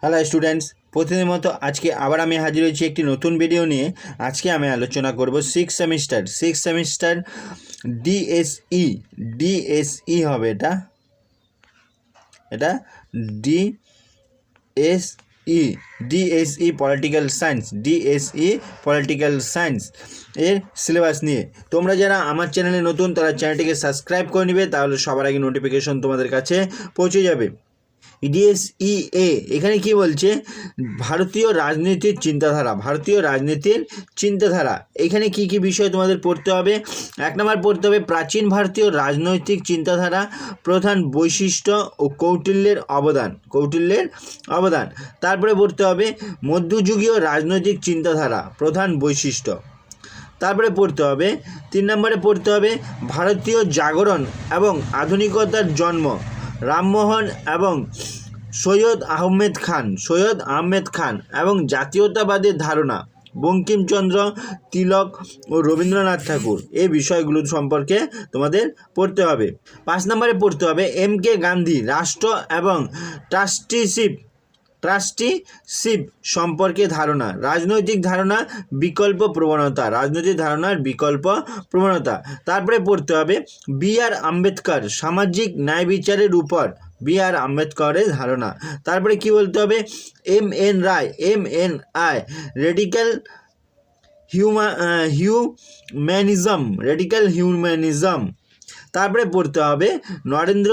Hello students, প্রতিদিনের মতো আজকে আবার আমি হাজির হয়েছি একটি নতুন ভিডিও নিয়ে। আজকে আমি আলোচনা করব সিক্স সেমিস্টার ডিএসই হবে এটা ডিএসই পলিটিক্যাল সায়েন্স এর সিলেবাস নিয়ে। তোমরা যারা আমার চ্যানেলে নতুন তারা চ্যানেলটিকে সাবস্ক্রাইব করে নেবে, তাহলে সবার আগে নোটিফিকেশন তোমাদের কাছে পৌঁছে যাবে। ডিএসইএ এখানে কি বলছে? ভারতীয় রাজনীতির চিন্তাধারা। এখানে কি কি বিষয় তোমাদের পড়তে হবে? 1 নম্বর পড়তে হবে প্রাচীন ভারতীয় রাজনৈতিক চিন্তাধারা, প্রধান বৈশিষ্ট্য ও কৌটিল্যের অবদান। তারপরে পড়তে হবে মধ্যযুগীয় রাজনৈতিক চিন্তাধারা, প্রধান বৈশিষ্ট্য। তারপরে পড়তে হবে 3 নম্বরে পড়তে হবে ভারতীয় জাগরণ এবং আধুনিকতার জন্ম, রামমোহন এবং সৈয়দ আহমেদ খান এবং জাতীয়তাবাদের ধারণা, বঙ্কিমচন্দ্র, তিলক ও রবীন্দ্রনাথ ঠাকুর। এই বিষয়গুলো সম্পর্কে তোমাদের পড়তে হবে। 5 নম্বরে পড়তে হবে MK গান্ধী, রাষ্ট্র এবং ট্রাস্টিশিপ সম্পর্কে ধারণা, রাজনৈতিক ধারণার বিকল্প প্রবণতা। তারপরে পড়তে হবে BR আম্বেদকর, সামাজিক ন্যায় বিচারের উপর BR আম্বেদকরের ধারণা। তারপরে কি বলতে হবে MN রায়, রেডিক্যাল হিউম্যানিজম। তারপরে পড়তে হবে নরেন্দ্র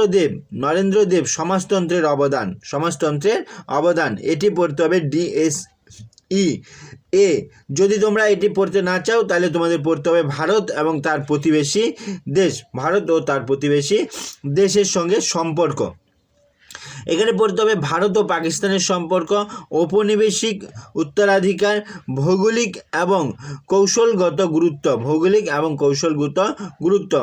দেব, সমাজতন্ত্রের অবদান। এটি পড়তে হবে ডিএসই এ। যদি তোমরা এটি পড়তে না চাও তাহলে তোমাদের পড়তে হবে ভারত ও তার প্রতিবেশী দেশের সঙ্গে সম্পর্ক। এখানে পড়তে হবে ভারত ও পাকিস্তানের সম্পর্ক, ঔপনিবেশিক উত্তরাধিকার, ভৌগোলিক এবং কৌশলগত গুরুত্ব,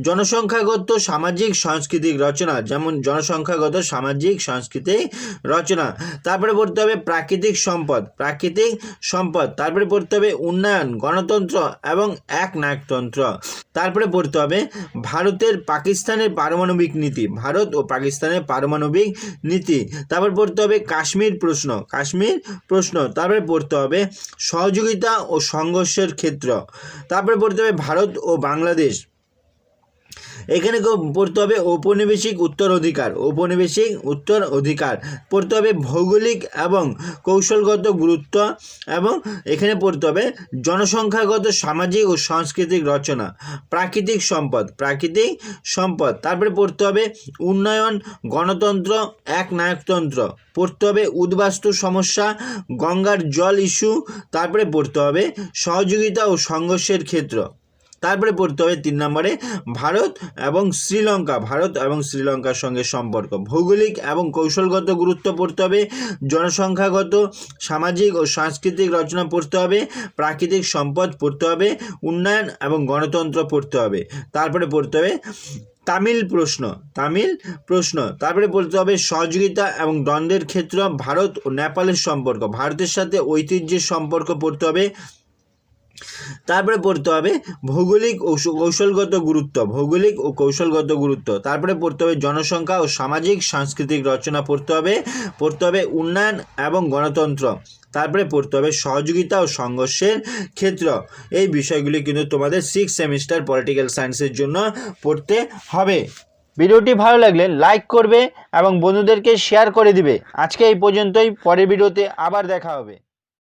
জনসংখ্যাগত সামাজিক সাংস্কৃতিক রচনা, যেমন জনসংখ্যাগত সামাজিক সাংস্কৃতিক রচনা। তারপরে পড়তে হবে প্রাকৃতিক সম্পদ। তারপরে পড়তে হবে উন্নয়ন, গণতন্ত্র এবং একনায়কতন্ত্র। তারপরে পড়তে হবে ভারত ও পাকিস্তানের পারমাণবিক নীতি। তারপর পড়তে হবে কাশ্মীর প্রশ্ন। তারপরে পড়তে হবে সহযোগিতা ও সংঘর্ষের ক্ষেত্র। তারপরে পড়তে হবে ভারত ও বাংলাদেশ। এখানে পড়তে হবে ঔপনিবেশিক উত্তরাধিকার। পড়তে হবে ভৌগোলিক এবং কৌশলগত গুরুত্ব, এবং এখানে পড়তে হবে জনসংখ্যাগত সামাজিক ও সাংস্কৃতিক রচনা, প্রাকৃতিক সম্পদ। তারপরে পড়তে হবে উন্নয়ন, গণতন্ত্র, একনায়কতন্ত্র। পড়তে হবে উদ্বাস্তু সমস্যা, গঙ্গার জল ইস্যু। তারপরে পড়তে হবে সহযোগিতা ও সংঘর্ষের ক্ষেত্র। তারপরে পড়তে হবে 3 নম্বরে ভারত এবং শ্রীলঙ্কার সঙ্গে সম্পর্ক, ভৌগোলিক এবং কৌশলগত গুরুত্ব পড়তে হবে, জনসংখ্যাগত সামাজিক ও সাংস্কৃতিক রচনা পড়তে হবে, প্রাকৃতিক সম্পদ পড়তে হবে, উন্নয়ন এবং গণতন্ত্র পড়তে হবে। তারপরে পড়তে হবে তামিল প্রশ্ন। তারপরে বলতে হবে সহযোগিতা এবং দ্বন্দ্বের ক্ষেত্র, ভারত ও নেপালের সম্পর্ক, ভারতের সাথে ঐতিহ্যের সম্পর্ক পড়তে হবে। তারপরে পড়তে হবে ভৌগোলিক ও কৌশলগত গুরুত্ব। তারপরে পড়তে হবে জনসংখ্যা ও সামাজিক সাংস্কৃতিক রচনা পড়তে হবে উন্নয়ন এবং গণতন্ত্র। তারপরে পড়তে হবে সহযোগিতা ও সংঘর্ষের ক্ষেত্র। এই বিষয়গুলি কিন্তু তোমাদের 6 সেমিস্টার পলিটিক্যাল সায়েন্সের জন্য পড়তে হবে। ভিডিওটি ভালো লাগলে লাইক করবে এবং বন্ধুদেরকে শেয়ার করে দিবে। আজকে এই পর্যন্তই, পরের ভিডিওতে আবার দেখা হবে।